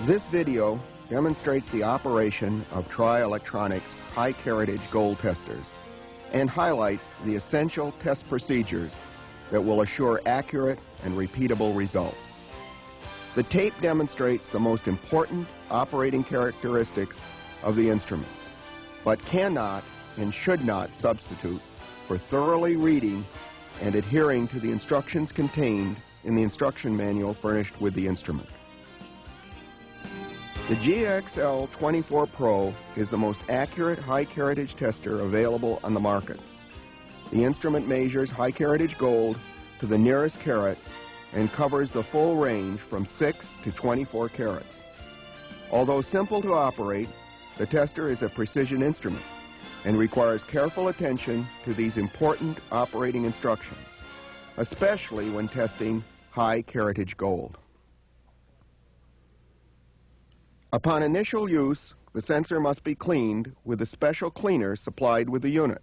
This video demonstrates the operation of Tri-Electronics high Karat gold testers and highlights the essential test procedures that will assure accurate and repeatable results. The tape demonstrates the most important operating characteristics of the instruments, but cannot and should not substitute for thoroughly reading and adhering to the instructions contained in the instruction manual furnished with the instrument. The GXL 24 Pro is the most accurate high Karat tester available on the market. The instrument measures high Karat gold to the nearest carat and covers the full range from 6 to 24 carats. Although simple to operate, the tester is a precision instrument and requires careful attention to these important operating instructions, especially when testing high Karat gold. Upon initial use, the sensor must be cleaned with a special cleaner supplied with the unit.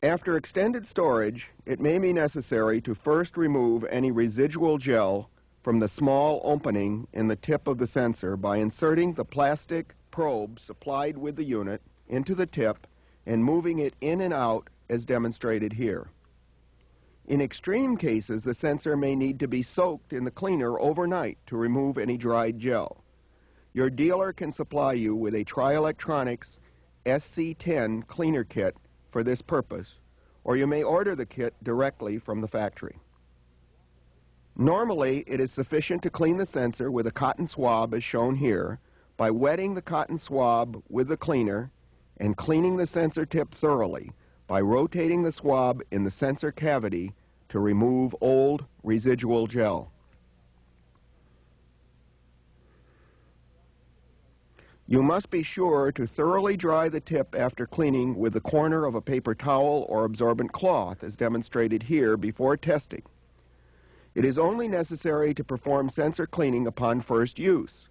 After extended storage, it may be necessary to first remove any residual gel from the small opening in the tip of the sensor by inserting the plastic probe supplied with the unit into the tip and moving it in and out as demonstrated here. In extreme cases, the sensor may need to be soaked in the cleaner overnight to remove any dried gel. Your dealer can supply you with a Tri-Electronics SC10 cleaner kit for this purpose, or you may order the kit directly from the factory. Normally, it is sufficient to clean the sensor with a cotton swab as shown here by wetting the cotton swab with the cleaner and cleaning the sensor tip thoroughly by rotating the swab in the sensor cavity to remove old residual gel. You must be sure to thoroughly dry the tip after cleaning with the corner of a paper towel or absorbent cloth as demonstrated here before testing. It is only necessary to perform sensor cleaning upon first use.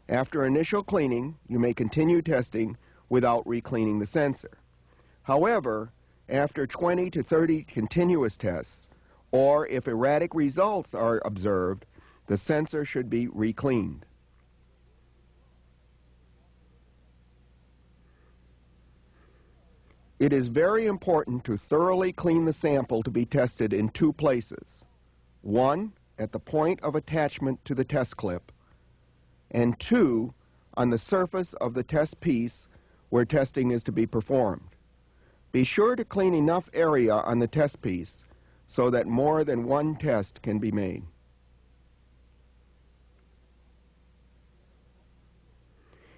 After initial cleaning, you may continue testing without re-cleaning the sensor. However, after 20 to 30 continuous tests, or if erratic results are observed, the sensor should be re-cleaned. It is very important to thoroughly clean the sample to be tested in two places. One, at the point of attachment to the test clip, and two, on the surface of the test piece where testing is to be performed. Be sure to clean enough area on the test piece so that more than one test can be made.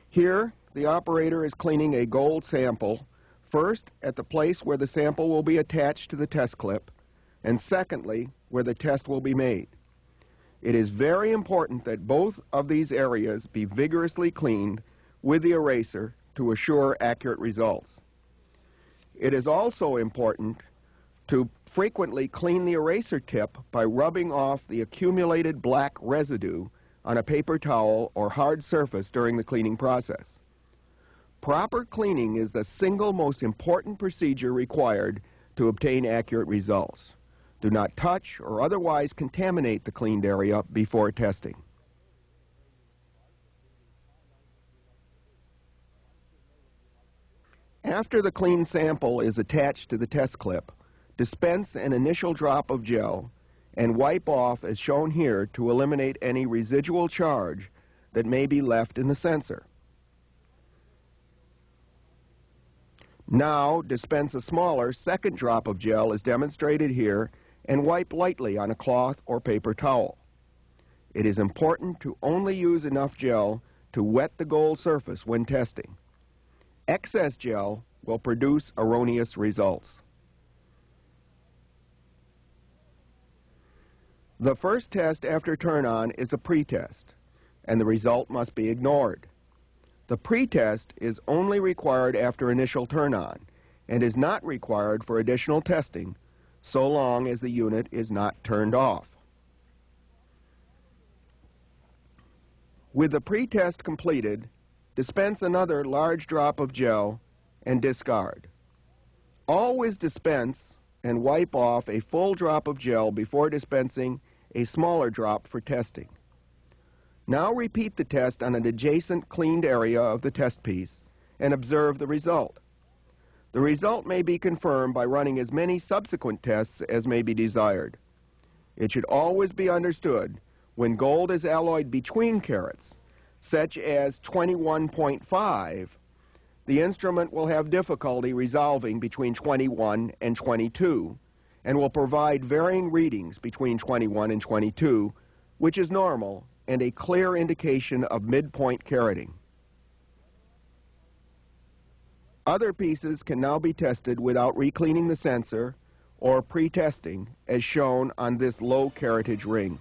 Here, the operator is cleaning a gold sample, first at the place where the sample will be attached to the test clip, and secondly, where the test will be made. It is very important that both of these areas be vigorously cleaned with the eraser to assure accurate results. It is also important to frequently clean the eraser tip by rubbing off the accumulated black residue on a paper towel or hard surface during the cleaning process. Proper cleaning is the single most important procedure required to obtain accurate results. Do not touch or otherwise contaminate the cleaned area before testing. After the clean sample is attached to the test clip, dispense an initial drop of gel and wipe off as shown here to eliminate any residual charge that may be left in the sensor. Now, dispense a smaller second drop of gel as demonstrated here and wipe lightly on a cloth or paper towel. It is important to only use enough gel to wet the gold surface when testing. Excess gel will produce erroneous results. The first test after turn-on is a pre-test, and the result must be ignored. The pre-test is only required after initial turn-on and is not required for additional testing so long as the unit is not turned off. With the pre-test completed, dispense another large drop of gel and discard. Always dispense and wipe off a full drop of gel before dispensing a smaller drop for testing. Now repeat the test on an adjacent cleaned area of the test piece and observe the result. The result may be confirmed by running as many subsequent tests as may be desired. It should always be understood when gold is alloyed between carats, such as 21.5, the instrument will have difficulty resolving between 21 and 22 and will provide varying readings between 21 and 22, which is normal and a clear indication of midpoint carating. Other pieces can now be tested without recleaning the sensor or pre-testing, as shown on this low caratage ring.